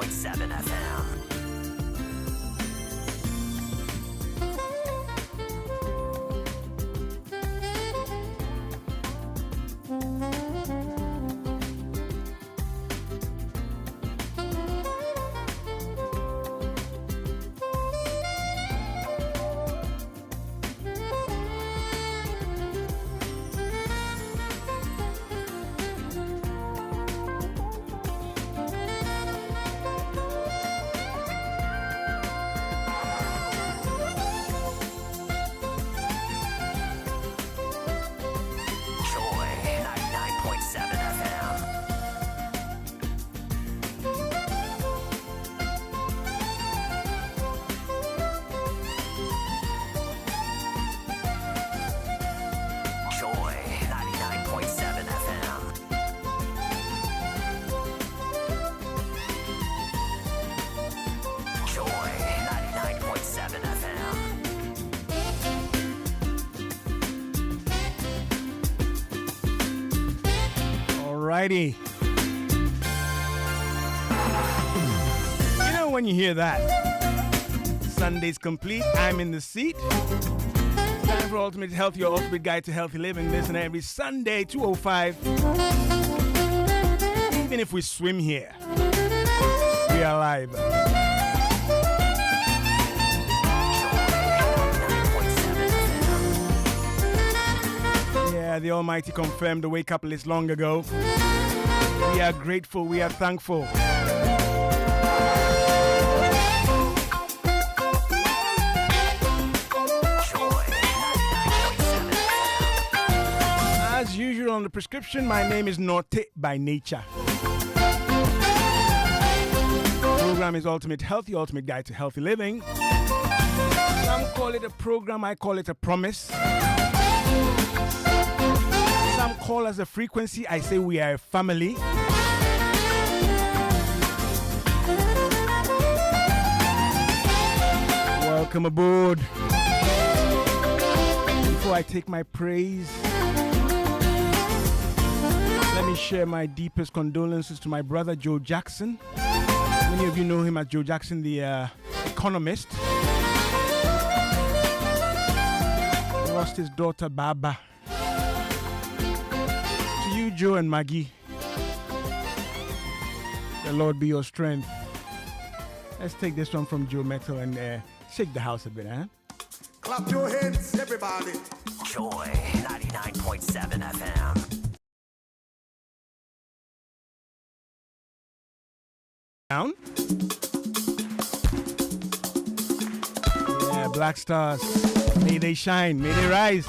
99.7 FM. Alrighty. You know when you hear that, Sunday's complete, I'm in the seat. Time for Ultimate Health, your ultimate guide to healthy living. Listen every Sunday, 2:05. Even if we swim here, we are live. Yeah, the Almighty confirmed the wake-up list long ago. We are grateful, we are thankful. As usual on the prescription, my name is Nortey by nature. The program is Ultimate Health, your ultimate guide to healthy living. Some call it a program, I call it a promise. Some call us a frequency, I say we are a family. Welcome aboard. Before I take my praise, let me share my deepest condolences to my brother Joe Jackson. Many of you know him as Joe Jackson, the economist. He lost his daughter Baba. To you, Joe and Maggie, the Lord be your strength. Let's take this one from Joe Metal and shake the house a bit, huh? Clap your hands, everybody. Joy 99.7 FM. Down. Yeah, black stars. May they shine, may they rise.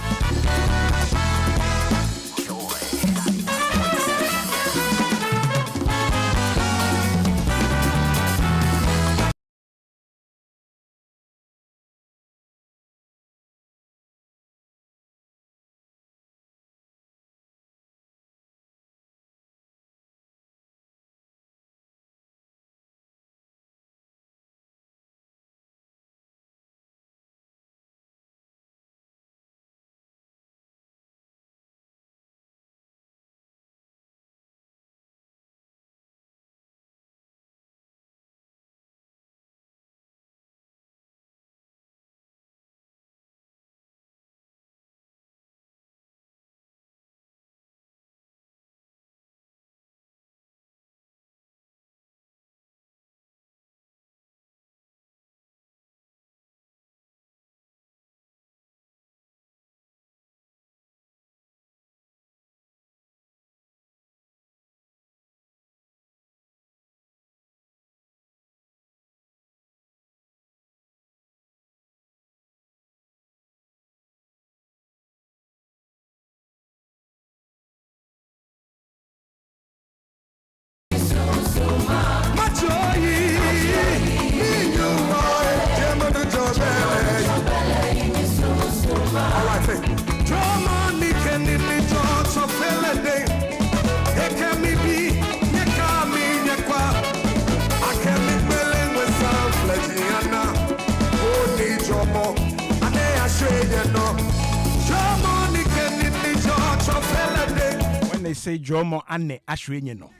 When they say Jomo Anne Ashwenye no.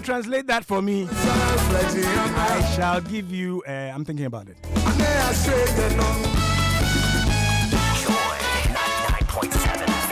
translate that for me? I shall give you. I'm thinking about it. Joy 99.7 FM.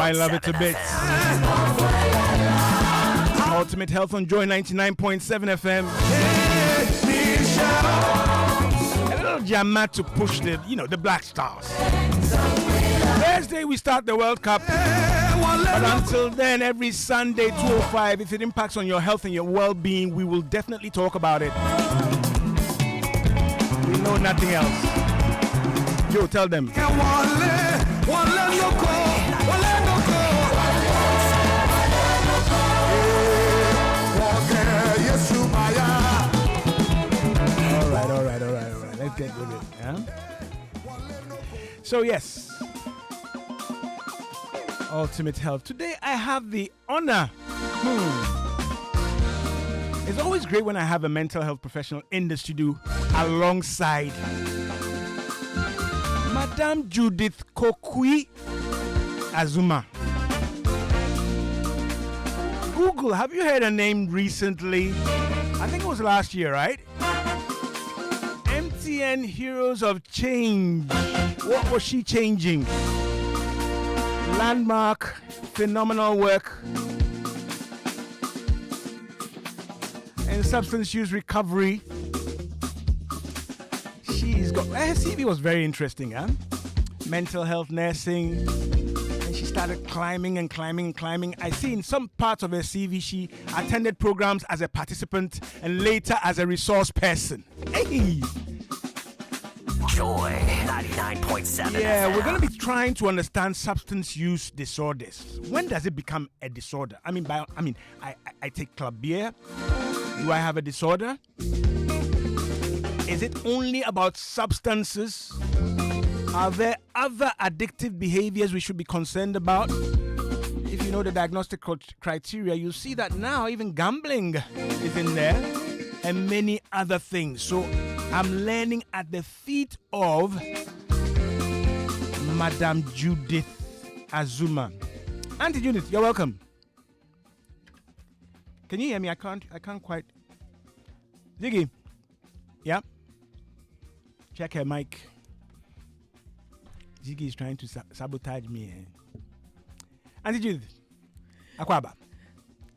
I love it a bit. Ultimate Health on Joy 99.7 FM. A little jammer to push the Black Stars. Thursday we start the World Cup. But until then, every Sunday 2:05, if it impacts on your health and your well-being, we will definitely talk about it. We know nothing else. Joe, tell them. All right. Let's get with it. Yeah? So, yes. Ultimate Health. Today, I have the honor. It's always great when I have a mental health professional in the studio alongside Madam Judith Kokui Azuma. Google, have you heard her name recently? I think it was last year, right? MTN Heroes of Change. What was she changing? Landmark, phenomenal work in substance use recovery. She's got her CV was very interesting, huh? Mental health nursing, and she started climbing. I see in some parts of her CV she attended programs as a participant and later as a resource person. Hey! Joy 99.7 Yeah, FM. we're going to be trying to understand substance use disorders. When does it become a disorder? I take club beer. Do I have a disorder? Is it only about substances? Are there other addictive behaviors we should be concerned about? If you know the diagnostic criteria, you'll see that now even gambling is in there and many other things. So I'm learning at the feet of Madam Judith Azuma. Auntie Judith, you're welcome. Can you hear me? I can't quite. Ziggy. Yeah. Check her mic. Ziggy is trying to sabotage me. Auntie Judith. Akwaba.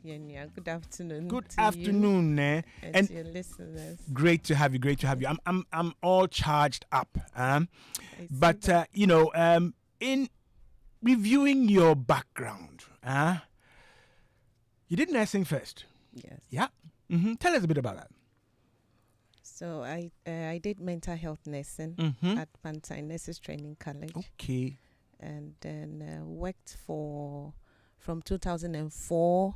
Yeah, good afternoon. Good afternoon, and and your listeners. Great to have you. I'm all charged up. But in reviewing your background, you did nursing first. Yes. Yeah. Tell us a bit about that. So I did mental health nursing at Pantine Nurses Training College. Okay. And then worked from 2004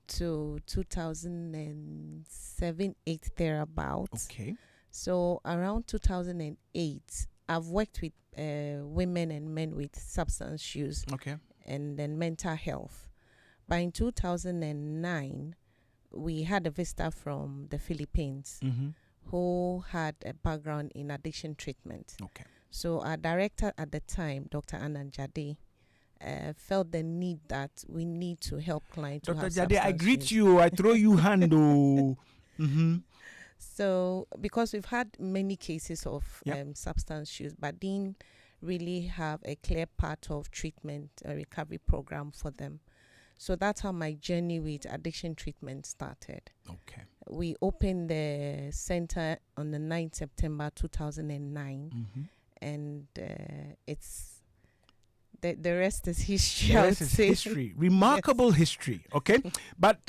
to 2007, 8 thereabouts. Okay. So around 2008, I've worked with women and men with substance use. Okay. And then mental health. But in 2009, we had a visitor from the Philippines who had a background in addiction treatment. Okay. So our director at the time, Dr. Ananjade, felt the need that we need to help clients. Dr. Jade, I greet you. I throw you hand. So because we've had many cases of substance use, but didn't really have a clear part of treatment, a recovery program for them. So that's how my journey with addiction treatment started. Okay. We opened the center on the 9th September 2009, and it's The rest is history. The I rest would is say. history. Remarkable history. Okay. But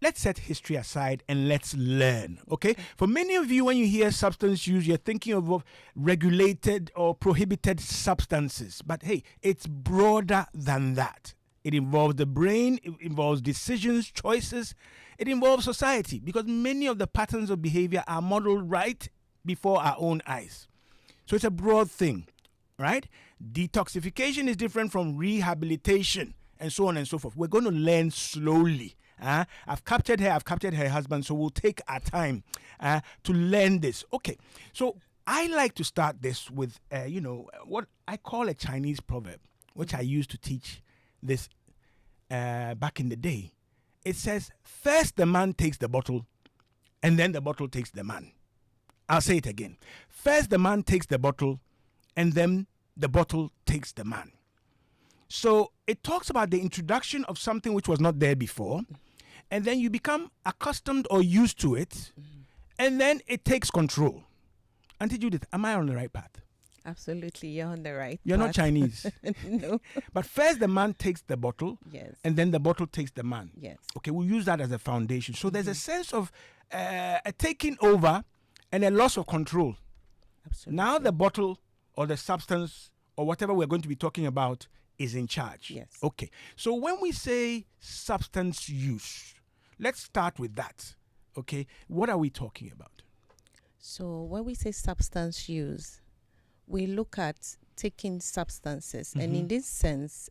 let's set history aside and let's learn. Okay? For many of you, when you hear substance use, you're thinking of regulated or prohibited substances. But hey, it's broader than that. It involves the brain, it involves decisions, choices, it involves society, because many of the patterns of behavior are modeled right before our own eyes. So it's a broad thing, right? Detoxification is different from rehabilitation, and so on and so forth. We're going to learn slowly. I've captured her husband, so we'll take our time to learn this. Okay, so I like to start this with, what I call a Chinese proverb, which I used to teach this back in the day. It says, first the man takes the bottle, and then the bottle takes the man. I'll say it again. First the man takes the bottle, and then the bottle takes the man. So it talks about the introduction of something which was not there before, and then you become accustomed or used to it, and then it takes control. Auntie Judith, am I on the right path? Absolutely, you're on the right You're path. not Chinese. No. But first the man takes the bottle, Yes. and then the bottle takes the man. Yes. Okay, we'll use that as a foundation. So there's a sense of a taking over and a loss of control. Absolutely. Now the bottle or the substance or whatever we're going to be talking about is in charge. Yes. Okay. So when we say substance use, let's start with that. Okay. What are we talking about? So when we say substance use, we look at taking substances, and in this sense,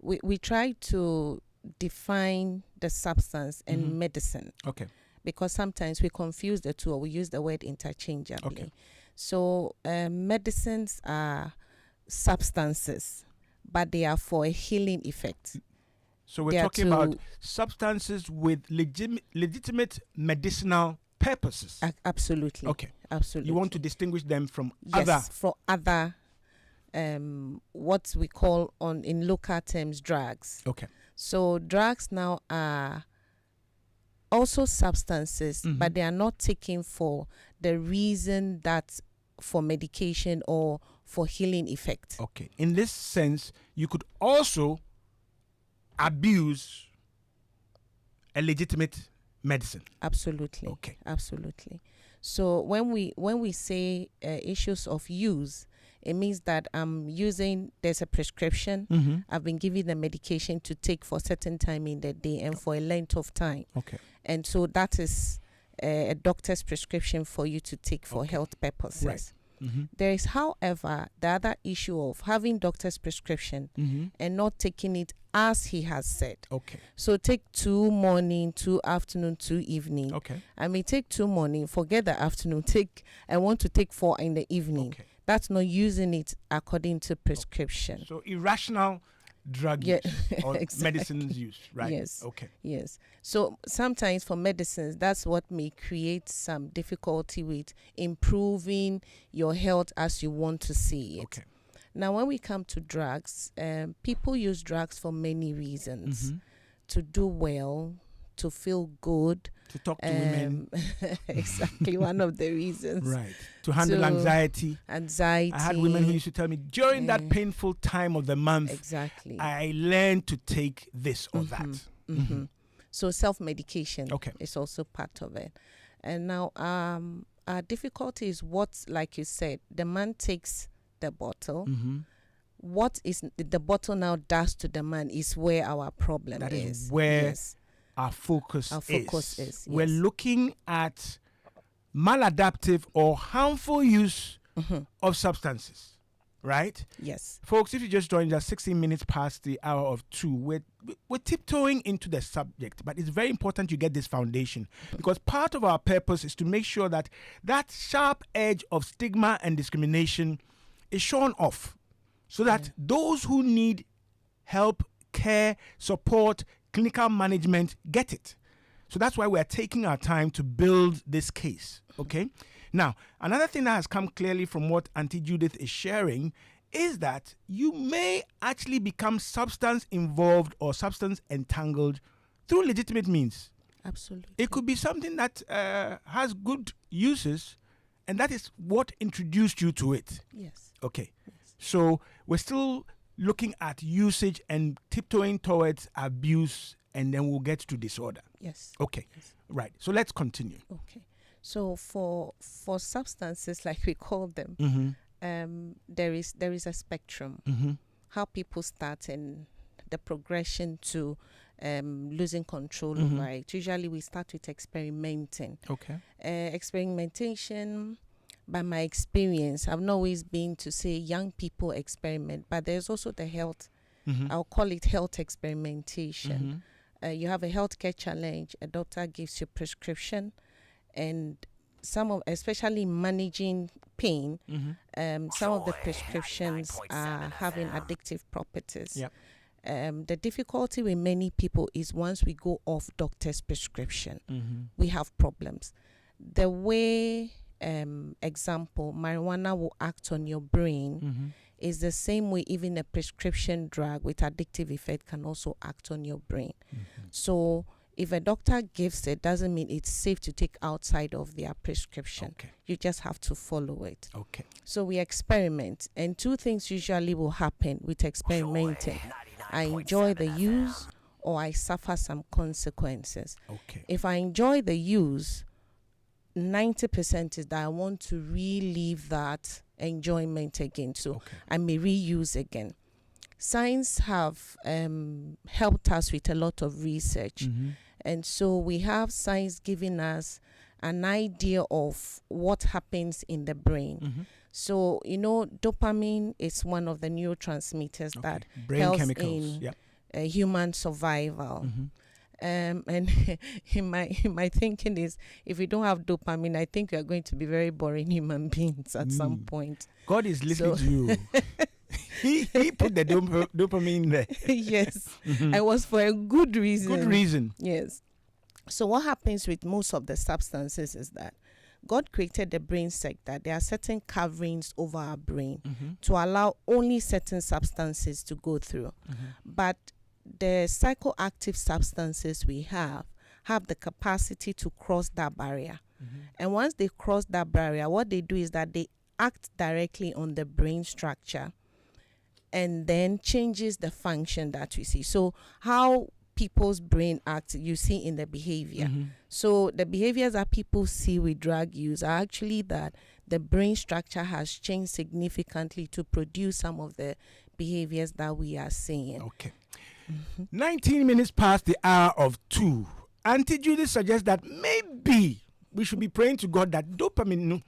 we try to define the substance and medicine, Okay. because sometimes we confuse the two, or we use the word interchangeably. Okay. So medicines are substances, but they are for a healing effect. So we're They are talking to- about substances with legitimate medicinal purposes. Absolutely. Okay. Absolutely. You want to distinguish them from yes, other. for other, what we call in local terms, drugs. Okay. So drugs now are also substances, but they are not taken for the reason that for medication or for healing effect. Okay. In this sense, you could also abuse a legitimate medicine. Absolutely. Okay. Absolutely. So when we say issues of use, it means that there's a prescription. I've been given the medication to take for a certain time in the day and for a length of time. Okay. And so that is a doctor's prescription for you to take for health purposes. Right. There is, however, the other issue of having doctor's prescription and not taking it as he has said. Okay. So take 2 morning, 2 afternoon, 2 evening. Okay. I may take 2 morning, forget the afternoon. I want to take 4 in the evening. Okay. That's not using it according to prescription. So irrational drug Yeah, use or exactly. medicines use, right? Yes. Okay. Yes. So sometimes for medicines, that's what may create some difficulty with improving your health as you want to see it. Okay. Now, when we come to drugs, people use drugs for many reasons. To do well, to feel good. To talk to women. Exactly, one of the reasons. Right. To handle anxiety. Anxiety. I had women who used to tell me, during that painful time of the month, Exactly. I learned to take this or that. So self-medication Okay. is also part of it. And now our difficulty is what, like you said, the man takes the bottle. What is the bottle now does to the man is where our problem That is. is where Yes. our focus is, We're yes. looking at maladaptive or harmful use of substances, right? Yes. Folks, if you just joined us 16 minutes past the hour of 2, we're tiptoeing into the subject, but it's very important you get this foundation, because part of our purpose is to make sure that that sharp edge of stigma and discrimination is shorn off, so that those who need help, care, support, clinical management get it. So that's why we're taking our time to build this case, okay? Now, another thing that has come clearly from what Auntie Judith is sharing is that you may actually become substance involved or substance entangled through legitimate means. Absolutely. It could be something that has good uses, and that is what introduced you to it. Yes. Okay. So we're still looking at usage and tiptoeing towards abuse, and then we'll get to disorder. Yes. Okay. Yes. Right. So let's continue. Okay. So for substances, like we call them, there is a spectrum. How people start and the progression to losing control over it. Usually we start with experimenting. Okay. Experimentation, by my experience, I've not always been to say young people experiment, but there's also the health. I'll call it health experimentation. You have a healthcare challenge. A doctor gives you prescription, and especially managing pain, some of the prescriptions are having addictive properties. Yep. The difficulty with many people is once we go off doctor's prescription, we have problems. The way, example, marijuana will act on your brain is the same way even a prescription drug with addictive effect can also act on your brain. So if a doctor gives it, doesn't mean it's safe to take outside of their prescription. Okay. You just have to follow it. Okay. So we experiment, and two things usually will happen with experimenting. I enjoy the use, or I suffer some consequences. Okay. If I enjoy the use, 90% is that I want to relive that enjoyment again. So I may reuse again. Science have helped us with a lot of research. And so we have science giving us an idea of what happens in the brain. So, dopamine is one of the neurotransmitters that brain helps chemicals. in human survival. And in my thinking is, if we don't have dopamine, I think we are going to be very boring human beings at some point. God is listening to you. he put the dopamine there. Yes. It was for a good reason. Good reason. Yes. So what happens with most of the substances is that God created the brain sector. There are certain coverings over our brain to allow only certain substances to go through. But the psychoactive substances we have the capacity to cross that barrier. And once they cross that barrier, what they do is that they act directly on the brain structure and then changes the function that we see. So how people's brain acts, you see in the behavior. So the behaviors that people see with drug use are actually that the brain structure has changed significantly to produce some of the behaviors that we are seeing. Okay. 19 minutes past the hour of 2. Auntie Judy suggests that maybe we should be praying to God that dopamine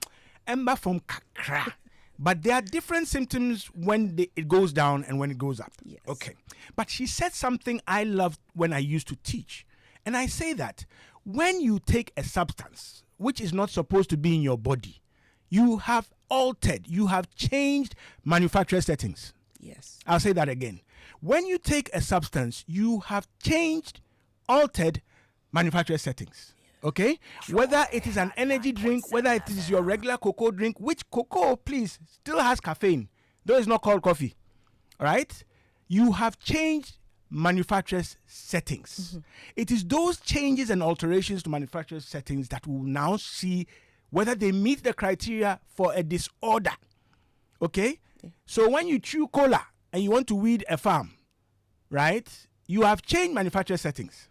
ember from kakra. But there are different symptoms when it goes down and when it goes up. Yes. Okay. But she said something I loved when I used to teach. And I say that when you take a substance which is not supposed to be in your body, you have altered, you have changed manufacturer settings. Yes. I'll say that again. When you take a substance, you have changed, altered manufacturer settings. Okay? Whether it is an energy drink, whether it is your regular cocoa drink, which cocoa, please, still has caffeine, though it's not called coffee. All right? You have changed manufacturer's settings. It is those changes and alterations to manufacturer's settings that we will now see whether they meet the criteria for a disorder. Okay? So when you chew cola and you want to weed a farm, right? You have changed manufacturer settings,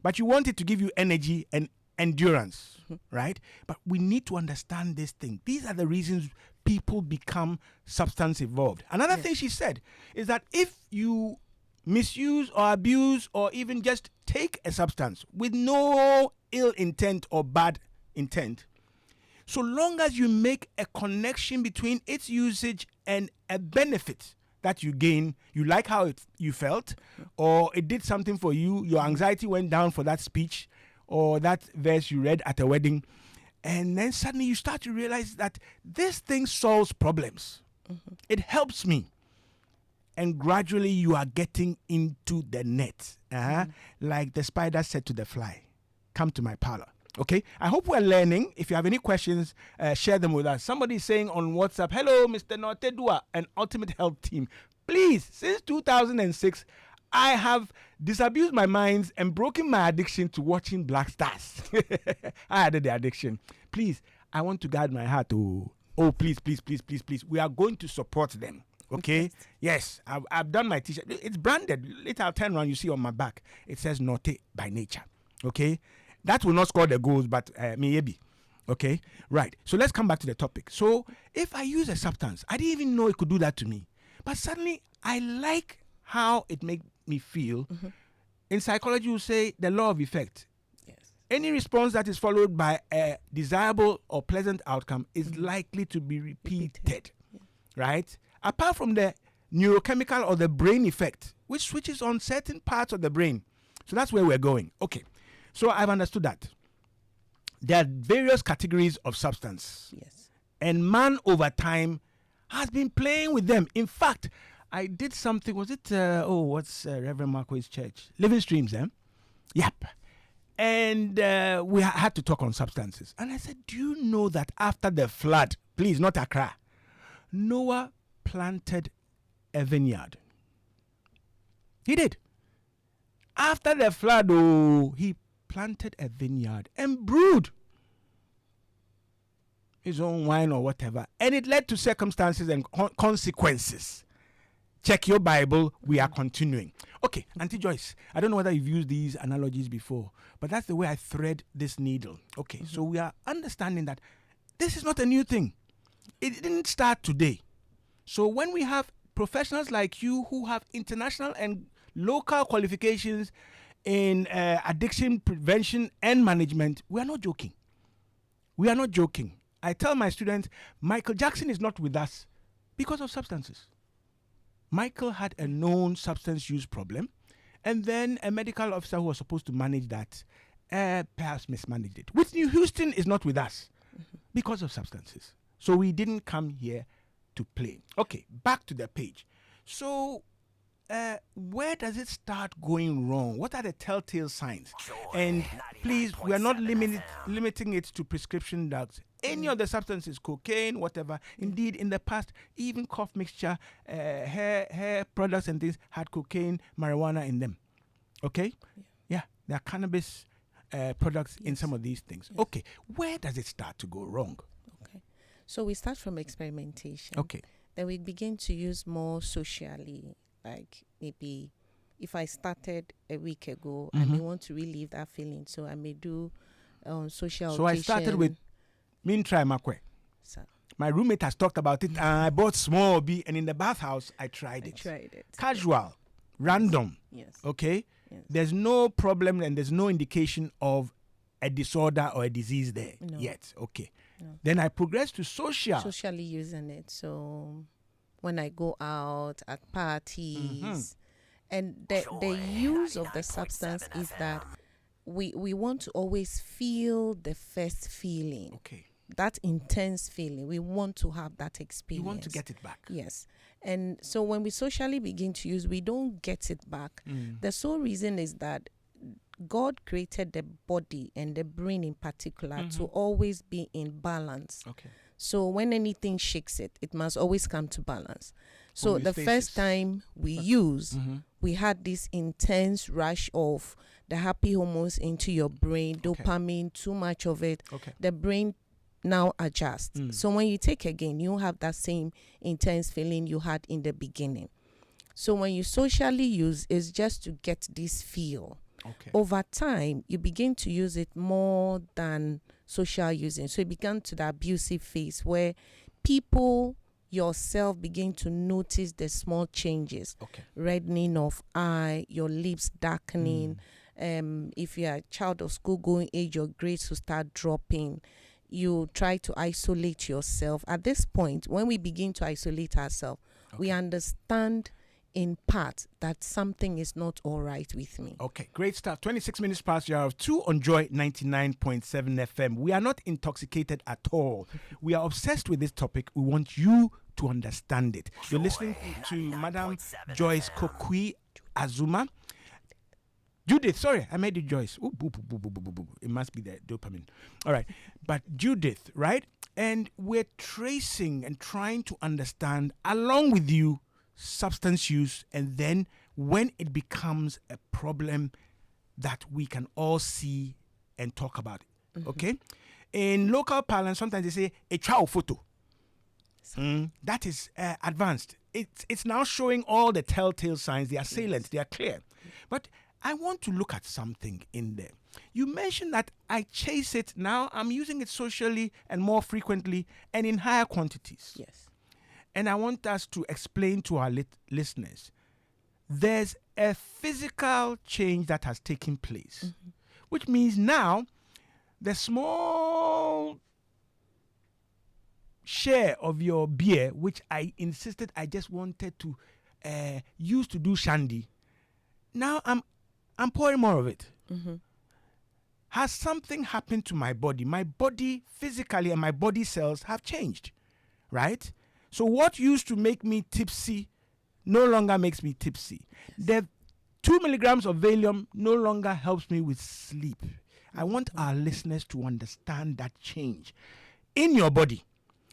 but you want it to give you energy and endurance, right? But we need to understand this thing. These are the reasons people become substance involved. Another thing she said is that if you misuse or abuse or even just take a substance with no ill intent or bad intent, so long as you make a connection between its usage and a benefit that you gain, you like how you felt, or it did something for you, your anxiety went down for that speech or that verse you read at a wedding, and then suddenly you start to realize that this thing solves problems. It helps me. And gradually you are getting into the net. Like the spider said to the fly, come to my parlor. Okay, I hope we're learning. If you have any questions, share them with us. Somebody is saying on WhatsApp, hello, Mr. Nortey and Ultimate Health Team. Please, since 2006, I have disabused my minds and broken my addiction to watching Black Stars. I had the addiction. Please, I want to guard my heart. Oh, please, please, please, please, please. We are going to support them. Okay? Yes, I've done my t-shirt. It's branded. Later I'll turn around, you see on my back. It says Nortey by nature. Okay? That will not score the goals, but maybe. Okay? Right. So let's come back to the topic. So if I use a substance, I didn't even know it could do that to me. But suddenly I like how it makes me feel. In psychology, you say the law of effect. Any response that is followed by a desirable or pleasant outcome is likely to be repeated. Right? Apart from the neurochemical or the brain effect, which switches on certain parts of the brain. So that's where we're going. Okay. So I've understood that. There are various categories of substance. Yes. And man over time has been playing with them. In fact, I did something. Was it, what's Reverend Marco's church? Living Streams, Yep. And we had to talk on substances. And I said, do you know that after the flood, please, not Accra, Noah planted a vineyard? He did. After the flood, he planted a vineyard and brewed his own wine or whatever. And it led to circumstances and consequences. Check your Bible. We are continuing. Okay, Auntie Joyce, I don't know whether you've used these analogies before, but that's the way I thread this needle. Okay, so we are understanding that this is not a new thing. It didn't start today. So when we have professionals like you who have international and local qualifications in addiction prevention and management, we are not joking. We are not joking. I tell my students, Michael Jackson is not with us because of substances. Michael had a known substance use problem, and then a medical officer who was supposed to manage that perhaps mismanaged it. Whitney Houston is not with us because of substances. So we didn't come here to play. Okay, back to the page. So where does it start going wrong? What are the telltale signs? And please, we are not limiting it to prescription drugs. Any of the substances, cocaine, whatever. Indeed, in the past, even cough mixture, hair products and things had cocaine, marijuana in them. Okay? Yeah, there are cannabis products in some of these things. Yes. Okay, where does it start to go wrong? Okay, so we start from experimentation. Okay. Then we begin to use more socially, like maybe if I started a week ago, I may want to relieve that feeling, so I may do social occasion. I started with Try Makwe. My roommate has talked about it, and I bought small B, and in the bathhouse, I tried it. Casual, random. Yes. Okay? Yes. There's no problem, and there's no indication of a disorder or a disease there yet. Okay. No. Then I progressed to social. Socially using it. So when I go out at parties, and the use of the substance is that we want to always feel the first feeling. Okay. That intense feeling. We want to have that experience. You want to get it back. Yes. And so when we socially begin to use, we don't get it back. The sole reason is that God created the body and the brain in particular to always be in balance. Okay. So when anything shakes it, it must always come to balance. So the first time we use, we had this intense rush of the happy hormones into your brain, dopamine, too much of it. Okay. The brain now adjusts. So when you take again, you have that same intense feeling you had in the beginning. So when you socially use, it's just to get this feel. Okay. Over time, you begin to use it more than social using. So it began to the abusive phase where people yourself begin to notice the small changes. Okay. Reddening of eye, your lips darkening. If you're a child of school going age, your grades will start dropping. You try to isolate yourself. At this point, when we begin to isolate ourselves, we understand in part that something is not all right with me. Okay, great stuff. 26 minutes past the hour of 2 on Joy 99.7 FM. We are not intoxicated at all. We are obsessed with this topic. We want you to understand it. You're listening to Madam Joyce Kokui Azuma. Judith, sorry, I made you Joyce. Ooh, boo, boo, boo, boo, boo, boo. It must be the dopamine. All right, but Judith, right? And we're tracing and trying to understand, along with you, substance use, and then when it becomes a problem that we can all see and talk about it. Okay? In local parlance, sometimes they say a child photo. That is advanced. it's now showing all the telltale signs. They are salient. They are clear. But I want to look at something in there. You mentioned that I chase it now. I'm using it socially and more frequently and in higher quantities. Yes. And I want us to explain to our listeners, there's a physical change that has taken place, which means now the small share of your beer, which I insisted I just wanted to use to do shandy, now I'm pouring more of it. Has something happened to my body? My body physically and my body cells have changed, right? So what used to make me tipsy no longer makes me tipsy. The 2 milligrams of Valium no longer helps me with sleep. I want our listeners to understand that change in your body.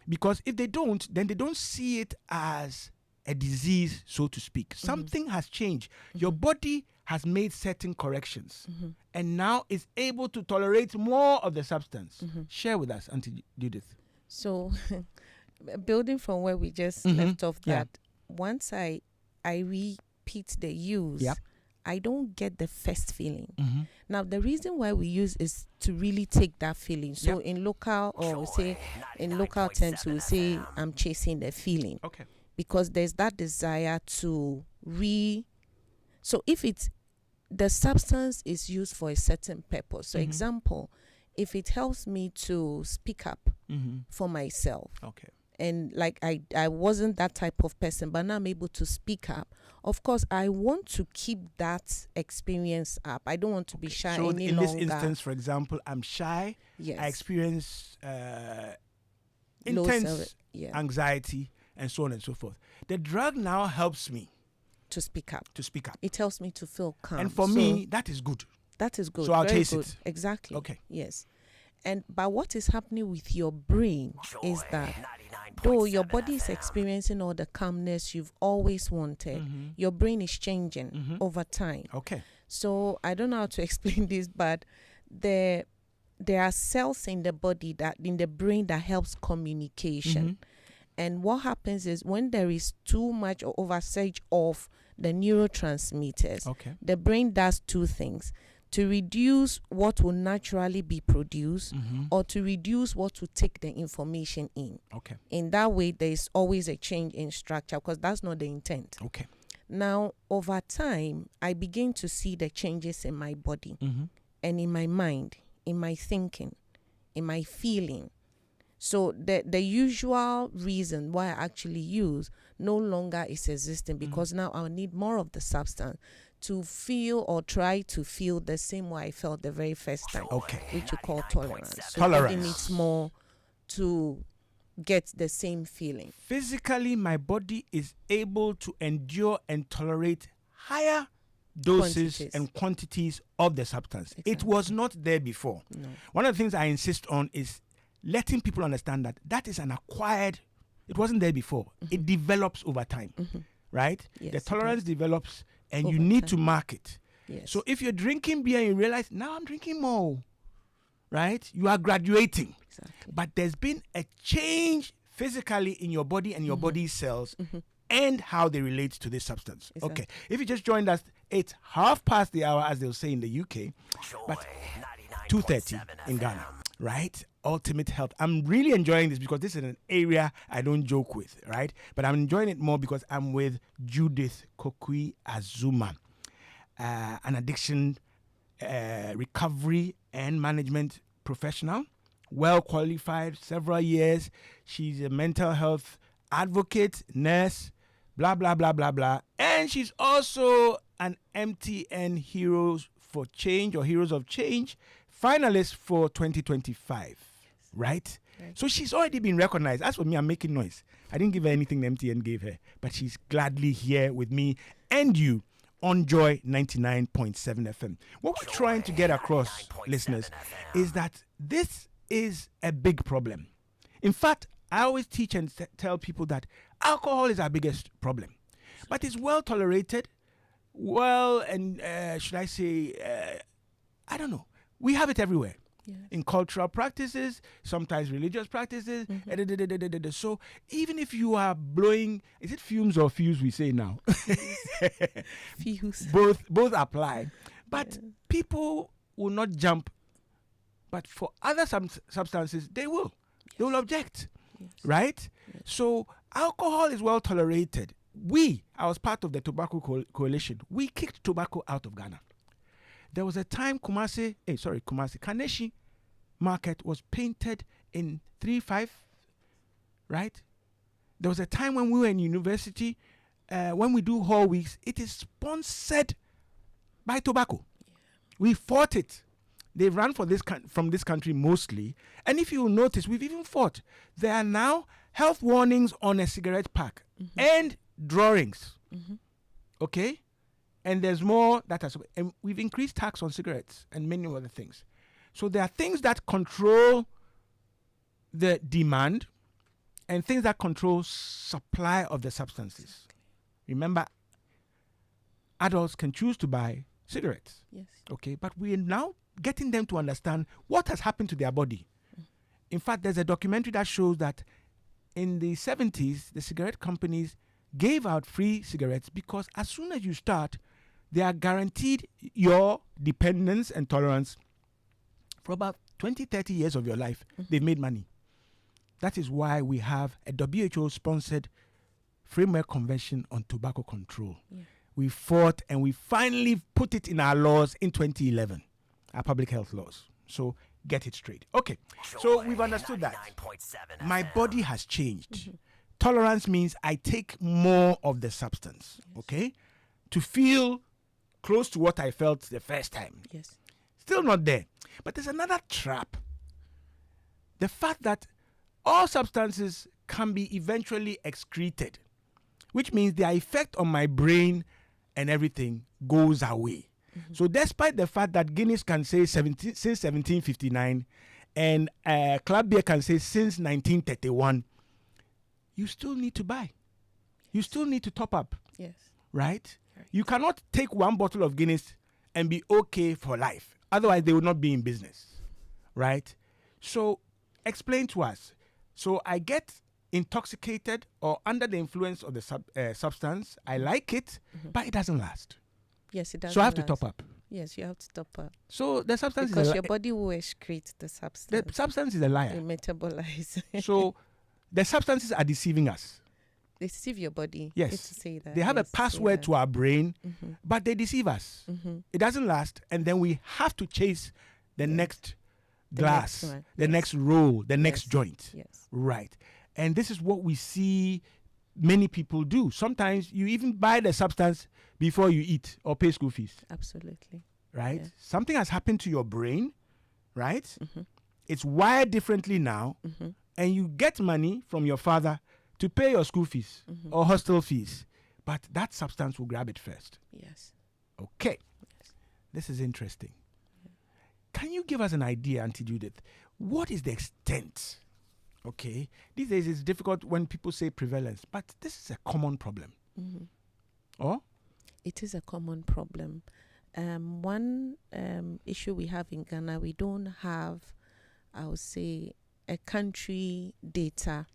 Because if they don't, then they don't see it as a disease, so to speak. Something has changed. Your body has made certain corrections and now is able to tolerate more of the substance. Share with us, Auntie Judith. So, building from where we just left off, that once I repeat the use, I don't get the first feeling. Now, the reason why we use is to really take that feeling. So, in local, or we say in local terms, we say I'm chasing the feeling. Okay. Because there's that desire to so if it's the substance is used for a certain purpose. So example, if it helps me to speak up for myself. Okay. And like I wasn't that type of person, but now I'm able to speak up. Of course, I want to keep that experience up. I don't want to be shy so any in longer. this instance, for example, I'm shy. Yes. I experience Low intense anxiety and so on and so forth. The drug now helps me to speak up. It helps me to feel calm. And for me, that is good. That is good. So I'll Very chase good. it. Exactly. Okay. Yes. But what is happening with your brain is that though your body is experiencing all the calmness you've always wanted, your brain is changing over time. Okay. So I don't know how to explain this, but there are cells in the body in the brain that helps communication. And what happens is when there is too much or oversurge of the neurotransmitters, the brain does two things: to reduce what will naturally be produced or to reduce what will take the information in. Okay. In that way, there is always a change in structure because that's not the intent. Okay. Now, over time, I begin to see the changes in my body and in my mind, in my thinking, in my feeling. So the usual reason why I actually use no longer is existing because now I'll need more of the substance to feel or try to feel the same way I felt the very first time. Okay. Which you call tolerance. So Tolerance. it needs more to get the same feeling. Physically, my body is able to endure and tolerate higher doses and quantities of the substance. Exactly. It was not there before. No. One of the things I insist on is letting people understand that is an acquired, it wasn't there before. It develops over time, right? Yes, the tolerance develops and over you need time. to mark it. Yes. So if you're drinking beer and you realize, now I'm drinking more, right? You are graduating. Exactly. But there's been a change physically in your body and your body cells and how they relate to this substance. Exactly. Okay. If you just joined us, it's 1/2 as they'll say in the UK, but 2:30 in Ghana, right? Ultimate Health. I'm really enjoying this because this is an area I don't joke with, right? But I'm enjoying it more because I'm with Judith Kokui Azuma, an addiction recovery and management professional, well qualified, several years. She's a mental health advocate, nurse, blah, blah, blah, blah, blah. And she's also an MTN Heroes for Change or Heroes of Change finalist for 2025, right? So she's already been recognized. As for me, I'm making noise. I didn't give her anything the MTN gave her, but she's gladly here with me and you on Joy 99.7 FM. What we're trying to get across, listeners, is that this is a big problem. In fact, I always teach and tell people that alcohol is our biggest problem, but it's well tolerated. Well, and should I say, I don't know. We have it everywhere. in cultural practices, sometimes religious practices. So even if you are blowing, is it fumes or fuse we say now? Fuse. Both apply. But people will not jump. But for other substances, they will. They will object. Right? So alcohol is well tolerated. I was part of the tobacco coalition. We kicked tobacco out of Ghana. There was a time Kaneshi market was painted in 3-5, right? There was a time when we were in university, when we do hall weeks, it is sponsored by tobacco. We fought it. They ran from this country mostly. And if you notice, we've even fought. There are now health warnings on a cigarette pack and drawings. Okay? And there's more and we've increased tax on cigarettes and many other things. So there are things that control the demand and things that control supply of the substances. Remember, adults can choose to buy cigarettes. Yes. Okay? But we are now getting them to understand what has happened to their body. In fact, there's a documentary that shows that in the 70s, the cigarette companies gave out free cigarettes because as soon as you start, they are guaranteed your dependence and tolerance for about 20, 30 years of your life. They've made money. That is why we have a WHO-sponsored framework convention on tobacco control. We fought and we finally put it in our laws in 2011, our public health laws. So get it straight. Okay, so we've understood that. My body has changed. Tolerance means I take more of the substance, okay, to feel close to what I felt the first time. Yes. Still not there. But there's another trap. The fact that all substances can be eventually excreted, which means their effect on my brain and everything goes away. So despite the fact that Guinness can say since 1759 and Club Beer can say since 1931, you still need to buy. You still need to top up. Yes. Right? You cannot take one bottle of Guinness and be okay for life. Otherwise, they will not be in business. Right? So explain to us. So I get intoxicated or under the influence of the substance. I like it, but it doesn't last. Yes, it does. So I have to top up. Yes, you have to top up. So the substance because your body will excrete the substance. The substance is a liar. It metabolize. So the substances are deceiving us. They deceive your body. Yes. To say that. They have a password to our brain, but they deceive us. It doesn't last, and then we have to chase the next glass, the next roll, the next joint. Yes. Right. And this is what we see many people do. Sometimes you even buy the substance before you eat or pay school fees. Absolutely. Right? Yeah. Something has happened to your brain, right? It's wired differently now, and you get money from your father to pay your school fees or hostel fees, but that substance will grab it first. Yes. Okay. Yes. This is interesting. Can you give us an idea, Auntie Judith? What is the extent? Okay. These days it's difficult when people say prevalence, but this is a common problem. Or? It is a common problem. One issue we have in Ghana, we don't have, I would say, a country data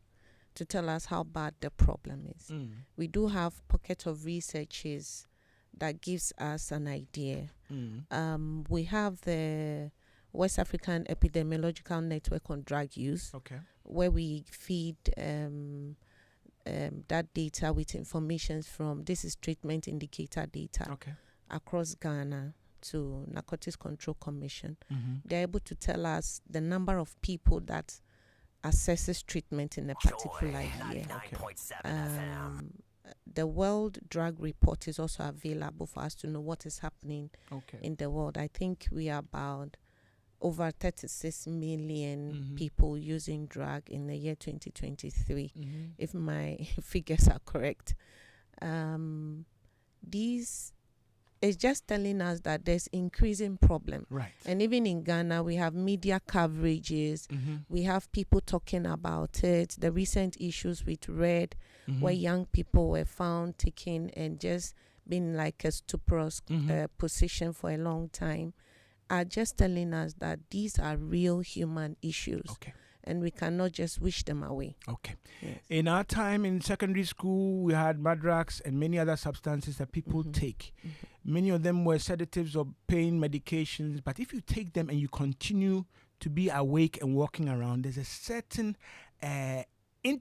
to tell us how bad the problem is. We do have pockets of researches that gives us an idea. We have the West African Epidemiological Network on Drug Use, where we feed that data with information from, this is treatment indicator data across Ghana to Narcotics Control Commission. They're able to tell us the number of people that assesses treatment in a particular year. The World Drug Report is also available for us to know what is happening in the world. I think we are about over 36 million people using drug in the year 2023, if my figures are correct. These is just telling us that there's increasing problem. Right. And even in Ghana, we have media coverages. We have people talking about it. The recent issues with Red, where young people were found taking and just been like a stuporous position for a long time. are just telling us that these are real human issues. Okay. And we cannot just wish them away. Okay. Yes. In our time in secondary school, we had madrax and many other substances that people take. Many of them were sedatives or pain medications. But if you take them and you continue to be awake and walking around, there's a certain in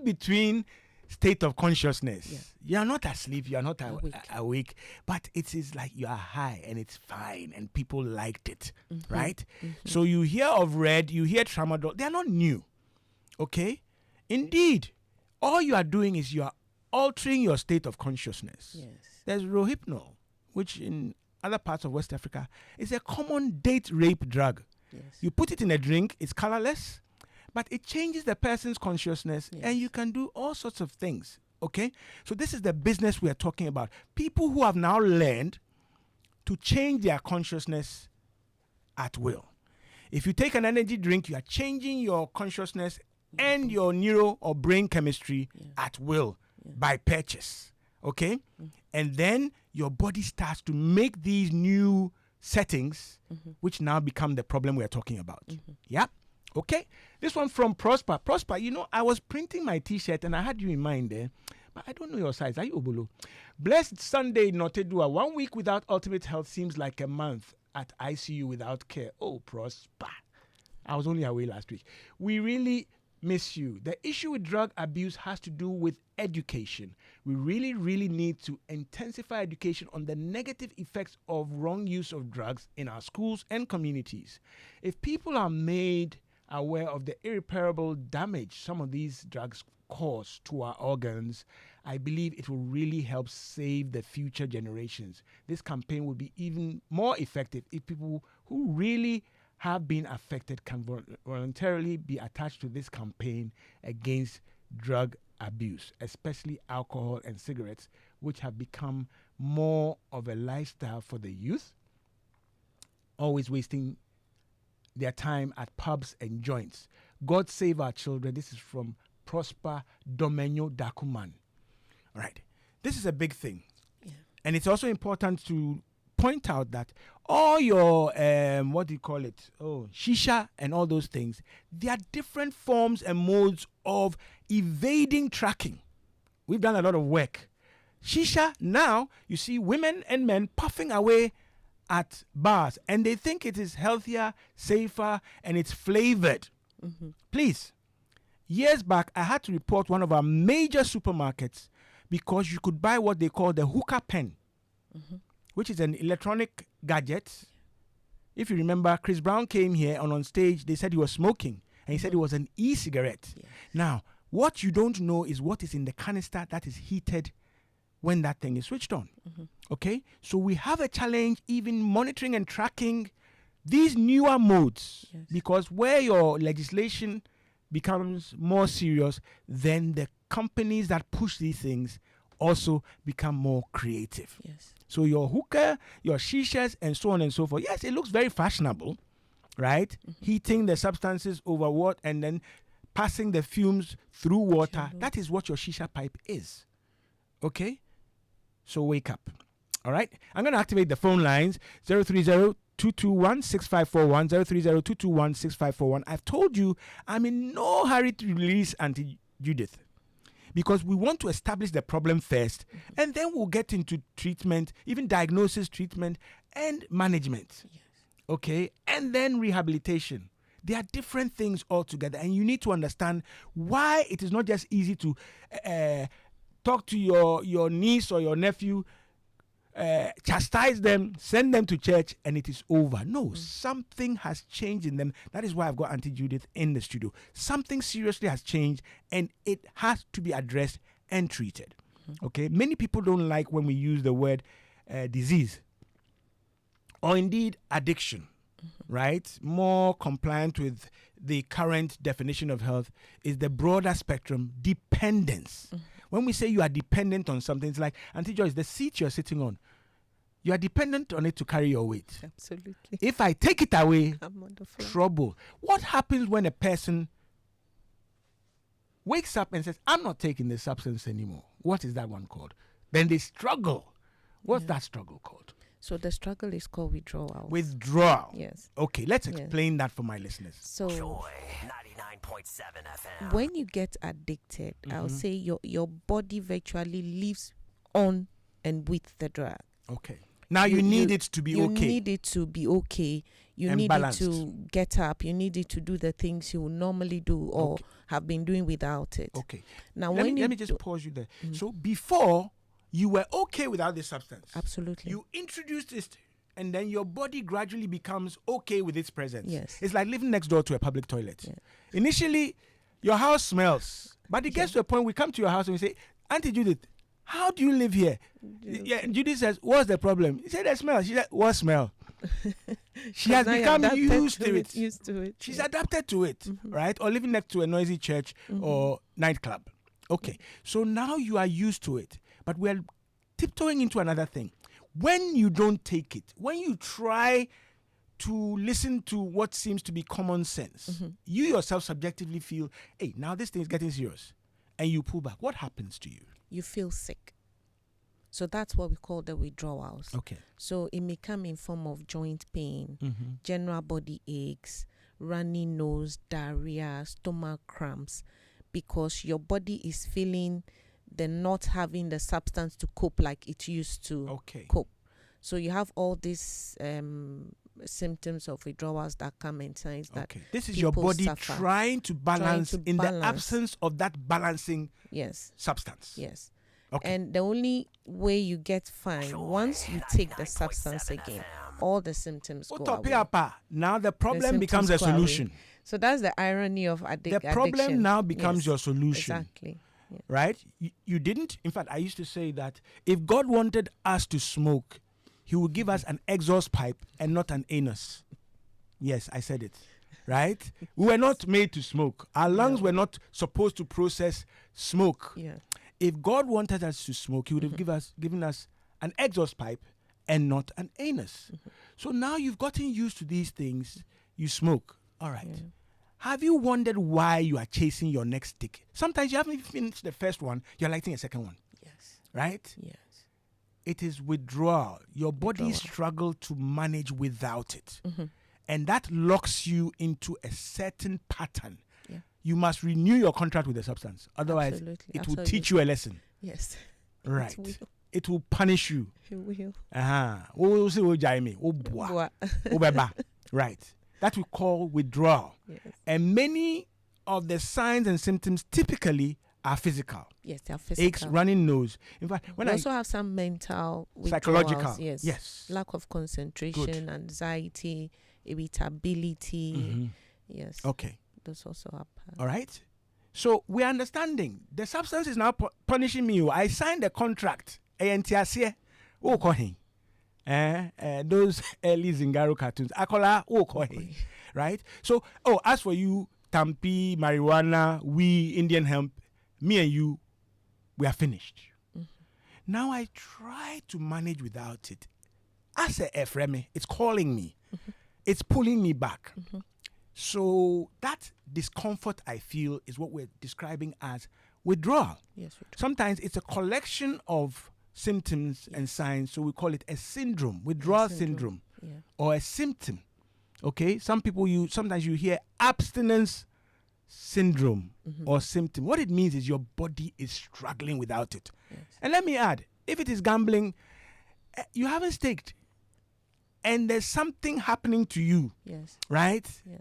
between state of consciousness. Yeah. You are not asleep, you are not Awake. awake, but it is like you are high and it's fine and people liked it, right? So you hear of red, you hear tramadol, they are not new, okay? Indeed, all you are doing is you are altering your state of consciousness. Yes. There's Rohypnol, which in other parts of West Africa is a common date rape drug. Yes. You put it in a drink, it's colorless, but it changes the person's consciousness, and you can do all sorts of things, okay? So this is the business we are talking about. People who have now learned to change their consciousness at will. If you take an energy drink, you are changing your consciousness and your neuro or brain chemistry at will by purchase, okay? And then your body starts to make these new settings, which now become the problem we are talking about. Yeah? Okay, this one from Prosper. Prosper, you know, I was printing my T-shirt and I had you in mind there, but I don't know your size. Are you Obolo? Blessed Sunday, Nortey. 1 week without ultimate health seems like a month at ICU without care. Oh, Prosper. I was only away last week. We really miss you. The issue with drug abuse has to do with education. We really need to intensify education on the negative effects of wrong use of drugs in our schools and communities. If people are made aware of the irreparable damage some of these drugs cause to our organs, I believe it will really help save the future generations. This campaign will be even more effective if people who really have been affected can voluntarily be attached to this campaign against drug abuse, especially alcohol and cigarettes, which have become more of a lifestyle for the youth, always wasting their time at pubs and joints. God save our children. This is from Prosper Domenyo Dakuman. All right. This is a big thing. Yeah. And it's also important to point out that all your, shisha and all those things, they are different forms and modes of evading tracking. We've done a lot of work. Shisha, now, you see women and men puffing away at bars, and they think it is healthier, safer, and it's flavored. Please, years back, I had to report one of our major supermarkets because you could buy what they call the hookah pen, which is an electronic gadget. If you remember, Chris Brown came here and on stage, they said he was smoking, and he said it was an e-cigarette. Yes. Now, what you don't know is what is in the canister that is heated when that thing is switched on. Okay? So we have a challenge even monitoring and tracking these newer modes, because where your legislation becomes more serious, then the companies that push these things also become more creative. Yes. So your hookah, your shishas, and so on and so forth. Yes, it looks very fashionable, right? Heating the substances over water and then passing the fumes through water. That is what your shisha pipe is. Okay? So wake up. All right? I'm going to activate the phone lines. 030-221-6541, 030-221-6541. I've told you I'm in no hurry to release Auntie Judith, because we want to establish the problem first, and then we'll get into treatment, even diagnosis, treatment, and management. Yes. Okay? And then rehabilitation. They are different things altogether, and you need to understand why it is not just easy to talk to your niece or your nephew, chastise them, send them to church, and it is over. No, something has changed in them. That is why I've got Auntie Judith in the studio. Something seriously has changed, and it has to be addressed and treated. Okay? Many people don't like when we use the word disease or indeed addiction. Right? More compliant with the current definition of health is the broader spectrum, dependence. When we say you are dependent on something, it's like, Auntie Joyce, the seat you're sitting on, you are dependent on it to carry your weight. Absolutely. If I take it away, I'm on the floor. trouble. What happens when a person wakes up and says, I'm not taking this substance anymore? What is that one called? Then they struggle. What's that struggle called? So the struggle is called withdrawal. Withdrawal. Yes. Okay, let's explain that for my listeners. So Joy 99.7 FM. when you get addicted, I'll say your body virtually lives on and with the drug. Okay. Now you need it to be you okay. You need it to be okay. You and need balanced. it to get up. You need it to do the things you would normally do or have been doing without it. Okay. Now, let when me just pause you there. So before, you were okay without this substance. Absolutely. You introduced it, and then your body gradually becomes okay with its presence. Yes. It's like living next door to a public toilet. Yeah. Initially, your house smells, but it gets to a point we come to your house and we say, Auntie Judith, how do you live here? Yeah, Judith says, what's the problem? He said, the smell. She said, what smell? She has become used to it. Used to it. She's adapted to it, right? Or living next to a noisy church or nightclub. Okay, so now you are used to it. But we're tiptoeing into another thing. When you don't take it, when you try to listen to what seems to be common sense, you yourself subjectively feel, hey, now this thing is getting serious. And you pull back. What happens to you? You feel sick. So that's what we call the withdrawals. Okay. So it may come in form of joint pain, general body aches, runny nose, diarrhea, stomach cramps, because your body is feeling the not having the substance to cope like it used to cope. So you have all these symptoms of withdrawals that come in signs that this is your body suffer, trying to balance in the absence of that balancing substance. Yes. Okay. And the only way you get fine, once you take the substance again, all the symptoms go away. Now the problem becomes a solution. So that's the irony of addiction. The problem now becomes your solution. Exactly. Yeah. Right? You didn't. In fact, I used to say that if God wanted us to smoke, He would give us an exhaust pipe and not an anus. Yes, I said it. Right? We were not made to smoke. Our lungs were not supposed to process smoke. Yeah. If God wanted us to smoke, He would have given us an exhaust pipe and not an anus. So now you've gotten used to these things. You smoke. All right. Yeah. Have you wondered why you are chasing your next stick? Sometimes you haven't finished the first one, you're lighting a second one. Yes. Right? Yes. It is withdrawal. Your body struggles to manage without it. And that locks you into a certain pattern. Yeah. You must renew your contract with the substance. Otherwise, it will teach you a lesson. Yes. Right. It will punish you. It will. Right. That we call withdrawal. Yes. And many of the signs and symptoms typically are physical. Yes, they are physical. Aches, running nose. In fact, when we I also have some mental psychological. Yes. Lack of concentration, anxiety, irritability. Yes. Okay. Those also happen. All right. So we're understanding the substance is now punishing me. I signed a contract. Those early Zingaro cartoons. Right? So, as for you, Tampi, marijuana, we, Indian hemp, me and you, we are finished. Now I try to manage without it. As a Efreme, it's calling me. It's pulling me back. So that discomfort I feel is what we're describing as withdrawal. Yes, sometimes it's a collection of symptoms and signs, so we call it a syndrome, withdrawal syndrome, or a symptom. Okay, sometimes you hear abstinence syndrome or symptom. What it means is your body is struggling without it. Yes. And let me add, if it is gambling, you haven't staked, and there's something happening to you. Yes. Right? Yes.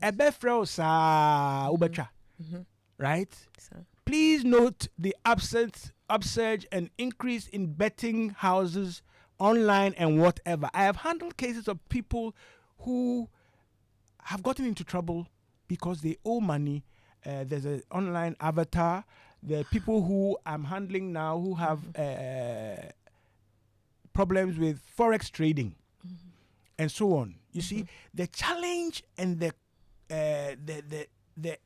Right? So. Please note the upsurge and increase in betting houses online and whatever. I have handled cases of people who have gotten into trouble because they owe money. There's an online avatar. There are people who I'm handling now who have problems with forex trading and so on. You see, the challenge and the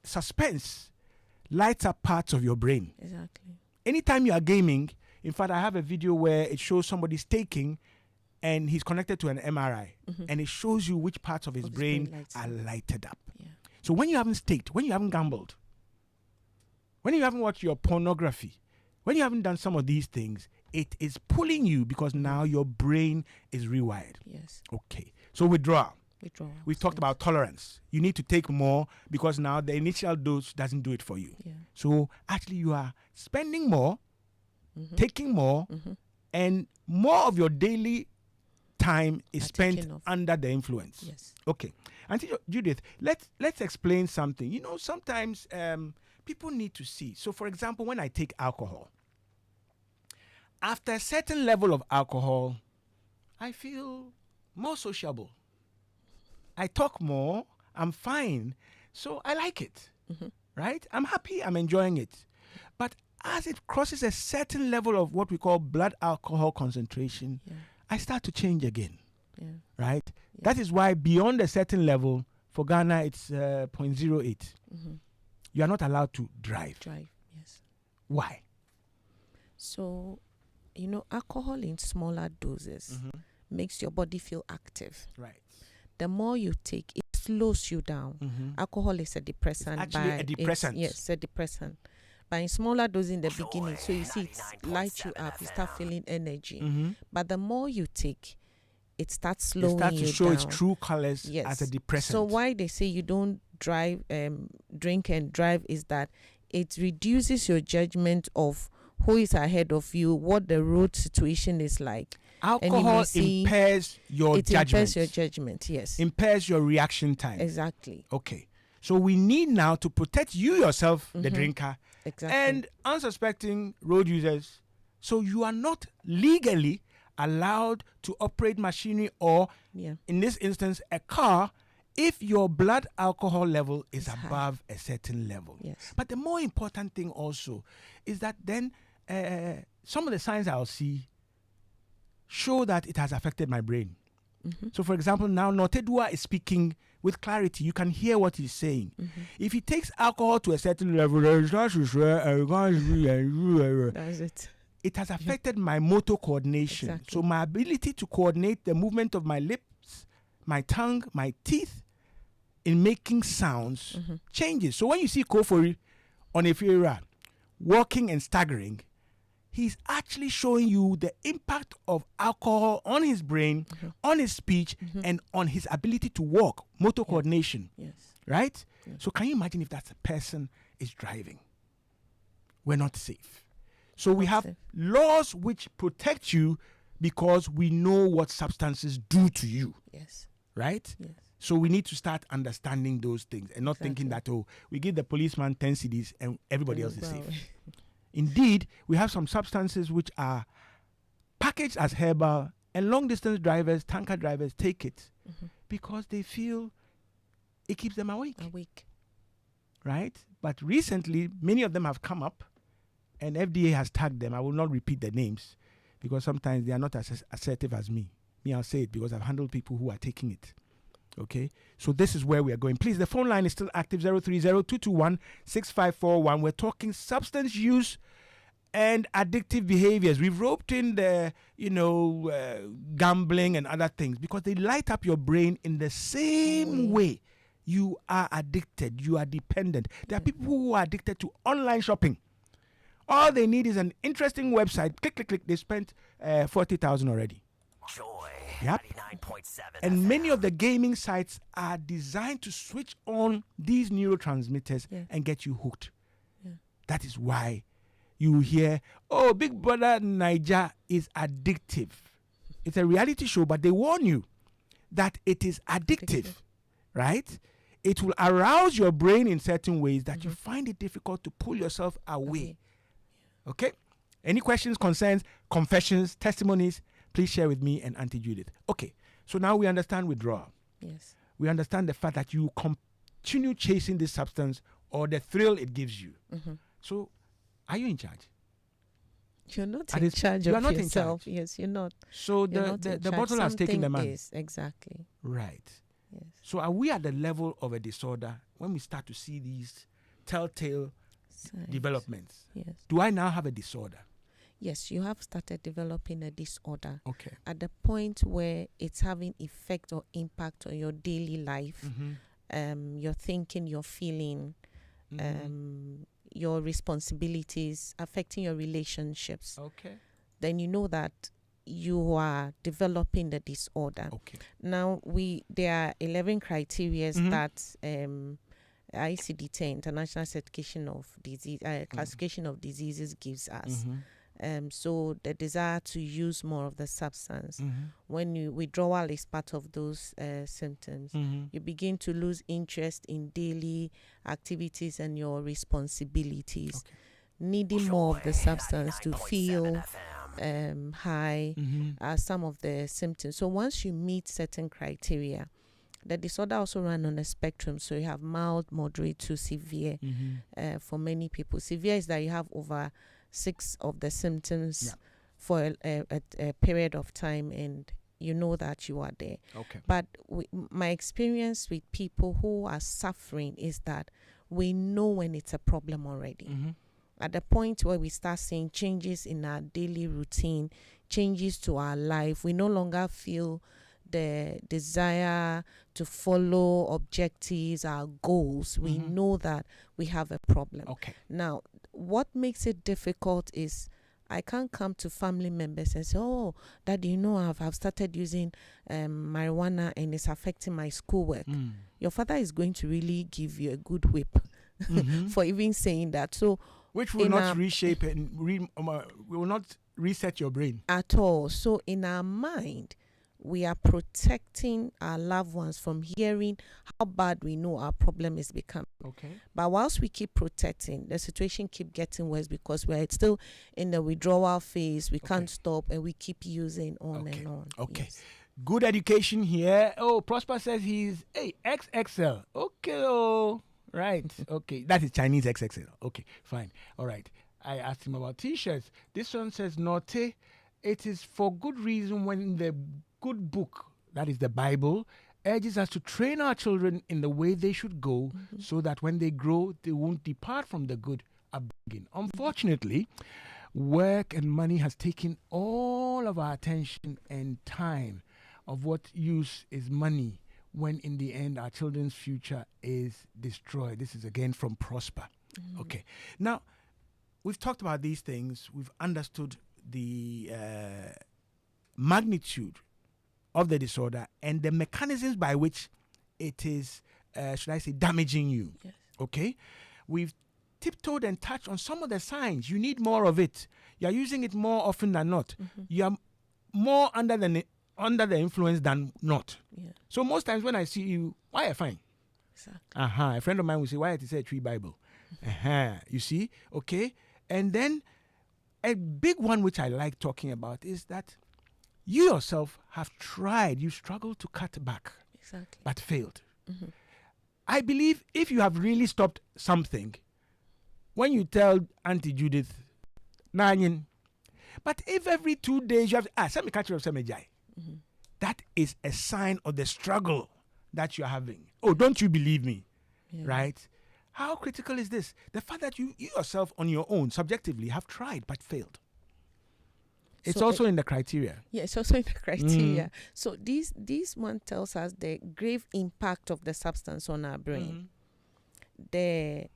suspense lights up parts of your brain. Exactly. Anytime you are gaming, in fact, I have a video where it shows somebody staking and he's connected to an MRI and it shows you which parts of his brain are lighted up. Yeah. So when you haven't staked, when you haven't gambled, when you haven't watched your pornography, when you haven't done some of these things, it is pulling you because now your brain is rewired. Yes. Okay. So withdrawal. Withdrawal. We talked about tolerance. You need to take more because now the initial dose doesn't do it for you. Yeah. So actually you are spending more, taking more, and more of your daily time is spent under the influence. Yes. Okay. Auntie Judith, let's explain something. You know, sometimes people need to see. So for example, when I take alcohol, after a certain level of alcohol, I feel more sociable. I talk more. I'm fine. So I like it. Right? I'm happy. I'm enjoying it. But as it crosses a certain level of what we call blood alcohol concentration, I start to change again. Yeah. Right? Yeah. That is why beyond a certain level, for Ghana, it's 0.08. You are not allowed to drive. Yes. Why? So, you know, alcohol in smaller doses makes your body feel active. Right. The more you take, it slows you down. Alcohol is a depressant. It's actually a depressant. Yes, a depressant. But in smaller doses in the beginning, so you see it lights you up, you start feeling energy. But the more you take, it starts slowing you down. It starts to show its true colors as a depressant. So why they say you don't drive, drink and drive is that it reduces your judgment of who is ahead of you, what the road situation is like. Alcohol impairs your judgment. It impairs your judgment, yes. Impairs your reaction time. Exactly. Okay. So we need now to protect you yourself, the drinker, and unsuspecting road users. So you are not legally allowed to operate machinery or, in this instance, a car if your blood alcohol level is above a certain level. Yes. But the more important thing also is that then some of the signs I'll see show that it has affected my brain. So for example, now Nortey is speaking with clarity. You can hear what he's saying. If he takes alcohol to a certain level, that's it. It has affected my motor coordination. Exactly. So my ability to coordinate the movement of my lips, my tongue, my teeth in making sounds changes. So when you see Kofori on a Fiera walking and staggering, he's actually showing you the impact of alcohol on his brain, on his speech, and on his ability to walk, motor coordination. Yes. Right? So can you imagine if that person is driving? We're not safe. So we have laws which protect you because we know what substances do to you. Yes. Right? Yes. So we need to start understanding those things and not thinking that, we give the policeman 10 CDs and everybody else is safe. Indeed, we have some substances which are packaged as herbal, and long-distance drivers, tanker drivers take it because they feel it keeps them awake. Right? But recently, many of them have come up, and FDA has tagged them. I will not repeat the names because sometimes they are not as assertive as me. I'll say it because I've handled people who are taking it. Okay, so this is where we are going. Please, the phone line is still active, 030-221-6541. We're talking substance use and addictive behaviors. We've roped in the, gambling and other things because they light up your brain in the same way. You are addicted. You are dependent. There are people who are addicted to online shopping. All they need is an interesting website. Click, click, click. They spent 40,000 already. Joy. Yep. 99.7 And FM. many of the gaming sites are designed to switch on these neurotransmitters and get you hooked. Yeah. That is why you hear, Big Brother Niger is addictive. It's a reality show, but they warn you that it is addictive. Right? It will arouse your brain in certain ways that you find it difficult to pull yourself away. Okay? Any questions, concerns, confessions, testimonies, please share with me and Auntie Judith. Okay, so now we understand withdrawal. Yes. We understand the fact that you continue chasing this substance or the thrill it gives you. So, are you in charge? You're not in charge of yourself. In charge. Yes, you're not. So the bottle has taken the man. Is, exactly. Right. Yes. So are we at the level of a disorder when we start to see these telltale developments? Yes. Do I now have a disorder? Yes, you have started developing a disorder. Okay. At the point where it's having effect or impact on your daily life, your thinking, your feeling, your responsibilities, affecting your relationships. Okay. then you know that you are developing the disorder. Okay. Now, there are 11 criteria that ICD-10, International Certification of Disease, Classification of Diseases, gives us. So the desire to use more of the substance. When withdrawal is part of those symptoms, you begin to lose interest in daily activities and your responsibilities. Needing more of the substance to feel high are some of the symptoms. So once you meet certain criteria, the disorder also runs on a spectrum. So you have mild, moderate to severe for many people. Severe is that you have over 6 of the symptoms for a period of time, and you know that you are there. Okay. But my experience with people who are suffering is that we know when it's a problem already. At the point where we start seeing changes in our daily routine, changes to our life, we no longer feel the desire to follow objectives, our goals. We know that we have a problem. Okay. Now, what makes it difficult is I can't come to family members and say, oh, Daddy, you know, I've started using marijuana and it's affecting my schoolwork. Your father is going to really give you a good whip for even saying that. So, which will not reshape and will not reset your brain at all. So in our mind, we are protecting our loved ones from hearing how bad we know our problem is becoming. Okay. But whilst we keep protecting, the situation keep getting worse because we're still in the withdrawal phase. We can't stop and we keep using on and on. Okay. Yes. Good education here. Oh, Prosper says he's XXL. Okay. Oh, right. Okay. That is Chinese XXL. Okay, fine. All right. I asked him about T-shirts. This one says, Nortey, it is for good reason when the good book, that is the Bible, urges us to train our children in the way they should go so that when they grow, they won't depart from the good upbringing. Unfortunately, work and money has taken all of our attention and time. Of what use is money when in the end our children's future is destroyed? This is again from Prosper. Okay. Now, we've talked about these things. We've understood the magnitude of the disorder and the mechanisms by which it is, should I say, damaging you. Yes. Okay? We've tiptoed and touched on some of the signs. You need more of it. You are using it more often than not. You are more under the influence than not. Yeah. So most times when I see you, why are you fine? Exactly. A friend of mine will say, why is it a tree Bible? You see? Okay? And then a big one which I like talking about is that you yourself have tried, you struggled to cut back, Exactly. but failed. I believe if you have really stopped something, when you tell Auntie Judith, Nanyin, but if every 2 days you have, send me catch of Semejai, that is a sign of the struggle that you're having. Oh, don't you believe me? Yeah. Right? How critical is this? The fact that you yourself on your own, subjectively, have tried but failed. It's So also in the criteria. Yeah, it's also in the criteria. So this one tells us the grave impact of the substance on our brain. The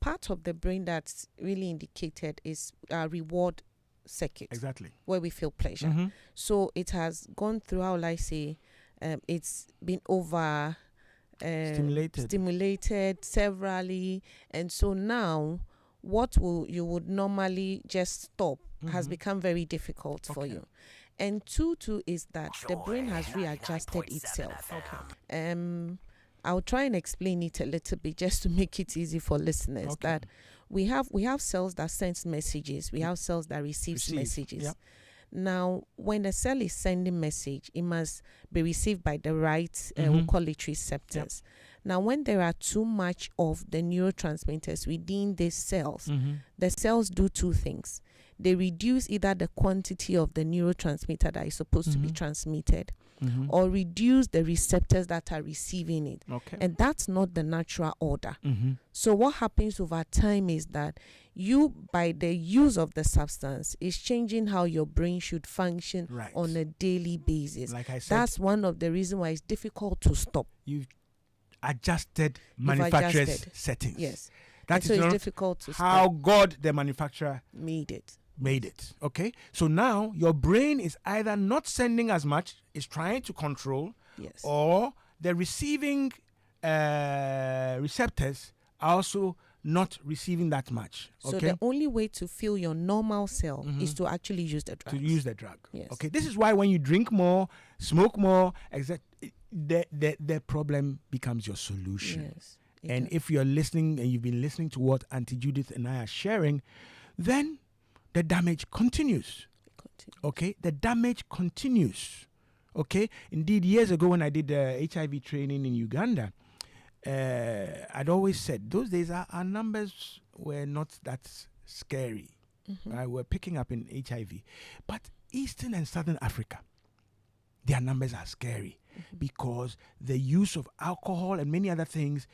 part of the brain that's really indicated is our reward circuit. Exactly. Where we feel pleasure. So it has gone through, how will I say, it's been over stimulated severally, and so now what you would normally just stop has become very difficult for you. And two is that the brain has readjusted itself. I'll try and explain it a little bit just to make it easy for listeners. That we have cells that sends messages, we have cells that receives messages. Now, when a cell is sending message, it must be received by the right, we call it receptors. Now, when there are too much of the neurotransmitters within these cells, the cells do two things. They reduce either the quantity of the neurotransmitter that is supposed to be transmitted, or reduce the receptors that are receiving it. And that's not the natural order. So what happens over time is that you, by the use of the substance, is changing how your brain should function on a daily basis. Like I said, that's one of the reasons why it's difficult to stop. You've adjusted manufacturer's settings. Yes. That so is it's not difficult to how stop. God, the manufacturer, Made it. made it. Okay, so now your brain is either not sending as much, is trying to control, Yes. or the receiving receptors are also not receiving that much. So Okay, the only way to fill your normal cell is to actually use the drug. to use the drug. Yes. Okay, this is why when you drink more, smoke more, the problem becomes your solution. Yes. it And does. if you're listening and you've been listening to what Auntie Judith and I are sharing, then the damage continues. Continue. Okay, the damage continues. Okay, indeed, years ago when I did HIV training in Uganda, I'd always said those days our numbers were not that scary. We're picking up in HIV, but Eastern and Southern Africa, their numbers are scary because the use of alcohol and many other things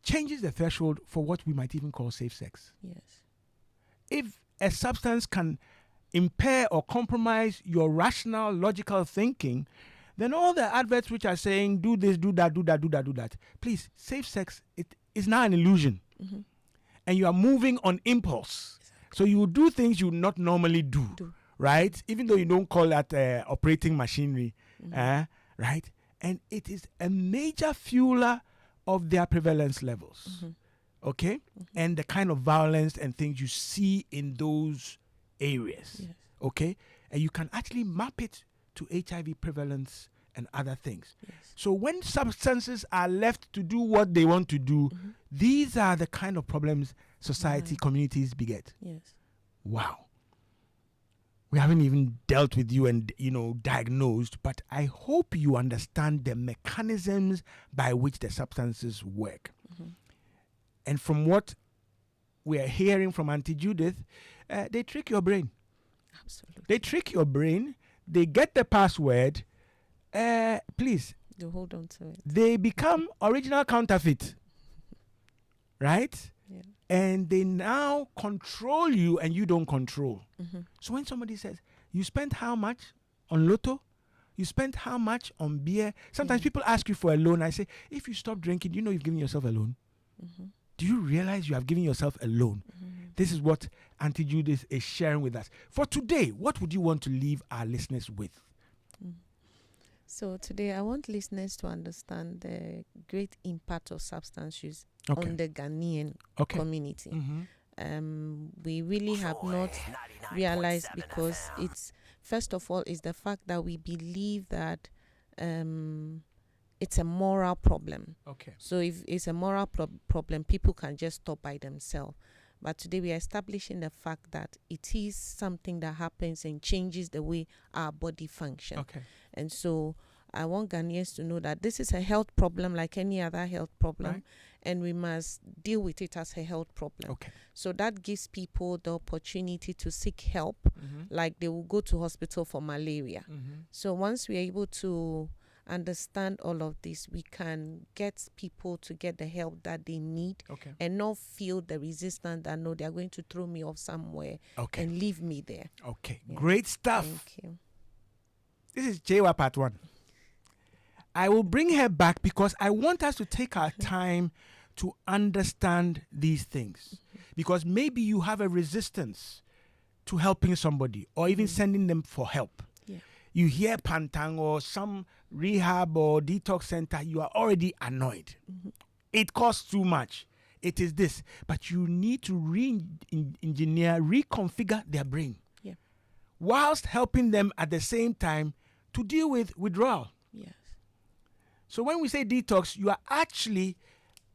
changes the threshold for what we might even call safe sex. Yes. If a substance can impair or compromise your rational, logical thinking, then all the adverts which are saying do this, do that, do that, do that, do that. Please, safe sex, it is now an illusion. And you are moving on impulse. So you will do things you would not normally do. Right? Even though you don't call that operating machinery. Right? And it is a major fueler of their prevalence levels. Okay? And the kind of violence and things you see in those areas. Yes. Okay? And you can actually map it to HIV prevalence and other things. Yes. So when substances are left to do what they want to do, these are the kind of problems society, communities beget. Yes. Wow. We haven't even dealt with you and, diagnosed, but I hope you understand the mechanisms by which the substances work. And from what we are hearing from Auntie Judith, they trick your brain. Absolutely. They trick your brain. They get the password. Please. You hold on to it. They become original counterfeit. Right? Yeah. And they now control you and you don't control. So when somebody says, you spent how much on Lotto? You spent how much on beer? Sometimes people ask you for a loan. I say, if you stop drinking, do you know you've given yourself a loan? Do you realize you have given yourself a loan? This is what Auntie Judith is sharing with us. For today, what would you want to leave our listeners with? So today I want listeners to understand the great impact of substance use on the Ghanaian community. We really have not realized, because it's, first of all, is the fact that we believe that it's a moral problem. Okay. So if it's a moral problem, people can just stop by themselves. But today we are establishing the fact that it is something that happens and changes the way our body functions. Okay. And so I want Ghanaians to know that this is a health problem like any other health problem, Right. and we must deal with it as a health problem. Okay. So that gives people the opportunity to seek help, like they will go to hospital for malaria. So once we are able to understand all of this, we can get people to get the help that they need, and not feel the resistance that no, they are going to throw me off somewhere and leave me there. Okay. Yeah. Great stuff. Thank you. This is Jewa Part 1. I will bring her back because I want us to take our time to understand these things. Because maybe you have a resistance to helping somebody or even sending them for help. Yeah. You hear Pantang or some rehab or detox center, you are already annoyed. It costs too much. It is this. But you need to re-engineer, reconfigure their brain. Yeah. Whilst helping them at the same time to deal with withdrawal. Yes. So when we say detox, you are actually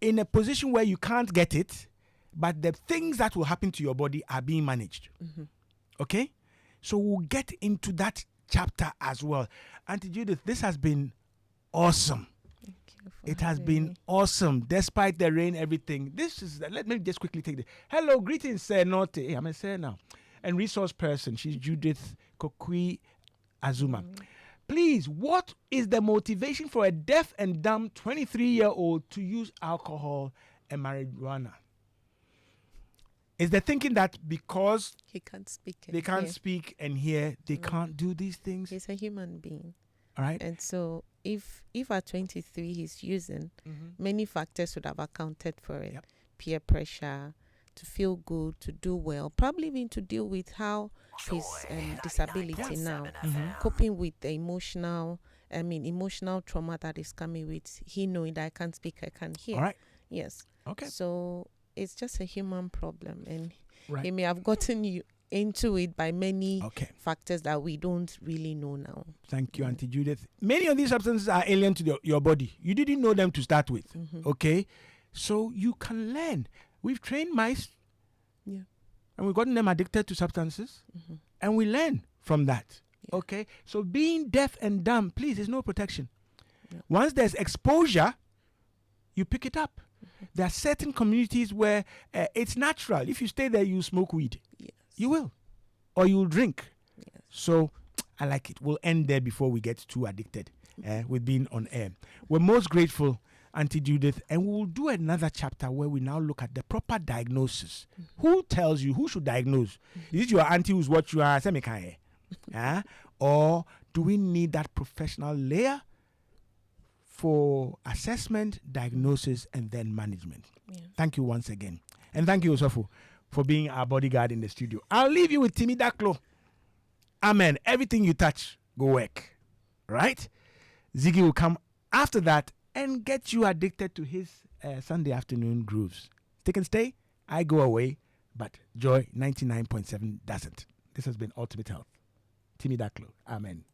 in a position where you can't get it, but the things that will happen to your body are being managed. Okay? So we'll get into that chapter as well. Auntie Judith, this has been awesome. Thank you for It has having been me. awesome, despite the rain, everything. This is, let me just quickly take this. Hello, greetings, Sir Nortey. Hey, I'm a Sir now. And resource person, she's Judith Kokui Azuma. Please, what is the motivation for a deaf and dumb 23-year-old to use alcohol and marijuana? Is the thinking that because He can't speak. they can't hear. speak and hear, they can't do these things? He's a human being. All right? And so if at 23 he's using, many factors would have accounted for it. Yep. Peer pressure, to feel good, to do well, probably even to deal with how his disability now, coping with the emotional trauma that is coming with he knowing that I can't speak, I can't hear. All right. Yes. Okay. So it's just a human problem, and Right. he may have gotten you into it by many Okay. factors that we don't really know now. Thank you, Auntie Judith. Many of these substances are alien to your body. You didn't know them to start with. Okay? So you can learn. We've trained mice. Yeah. And we've gotten them addicted to substances. And we learn from that. Yeah. Okay? So being deaf and dumb, please, there's no protection. Yeah. Once there's exposure, you pick it up. There are certain communities where it's natural. If you stay there, you smoke weed. Yes. You will. Or you'll drink. Yes. So I like it. We'll end there before we get too addicted with being on air. We're most grateful, Auntie Judith, and we'll do another chapter where we now look at the proper diagnosis. Who tells you? Who should diagnose? Is it your auntie who's what you are? Or do we need that professional layer for assessment, diagnosis, and then management? Yeah. Thank you once again. And thank you, Osofu, for being our bodyguard in the studio. I'll leave you with Timmy Daklo. Amen. Everything you touch, go work. Right? Ziggy will come after that and get you addicted to his Sunday afternoon grooves. Stick and stay. I go away, but Joy 99.7 doesn't. This has been Ultimate Health. Timmy Daklo. Amen.